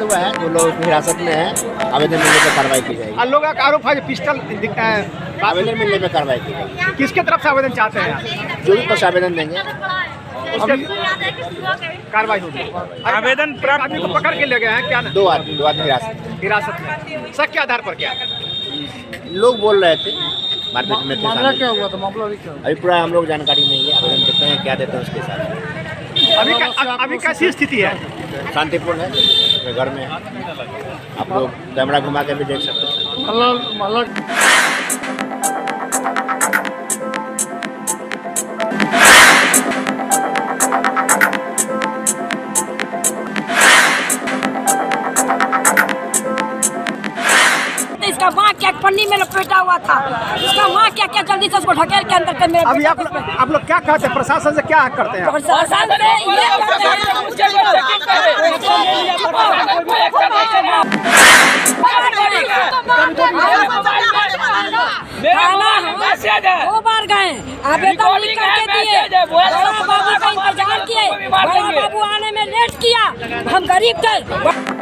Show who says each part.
Speaker 1: तो हुआ है, वो लोग हिरासत में है, आवेदन मिलने पर कार्रवाई की जाएगी।
Speaker 2: लोगों का आरोप है कि पिस्टल
Speaker 1: आवेदन मिलने पर कार्रवाई की जाएगी।
Speaker 2: किसके तरफ से आवेदन चाहते हैं आप?
Speaker 1: जो भी पक्ष आवेदन देंगे
Speaker 2: कार्रवाई होगी। आवेदन प्राप्त आदमी को पकड़ के ले गए हैं क्या?
Speaker 1: दो आदमी
Speaker 2: हिरासत में। शक के आधार पर क्या?
Speaker 1: लोग बोल रहे थे, मारपीट में थे।
Speaker 2: मामला क्या हुआ था? मामला क्या हुआ?
Speaker 1: अभी पूरा हम लोग जानकारी नहीं है, आवेदन देते हैं, क्या देते हैं उसके साथ।
Speaker 2: अभी कैसी स्थिति है?
Speaker 1: शांतिपूर्ण है, अपने घर में है। आप लोग कैमरा घुमा के भी देख सकते हैं।
Speaker 3: इसका माँ क्या पन्नी में लपेटा हुआ था, इसका माँ क्या क्या जल्दी से उसको ढकेल के अंदर कर मेरे।
Speaker 2: अभी आप लोग क्या कहते हैं? प्रशासन से क्या करते हैं?
Speaker 3: प्रशासन से ये दो बार गए, आवेदन लिख करके दिए, बड़ा बाबू का इंतजार किए, बड़ा बाबू आने में लेट किया, हम गरीब थे।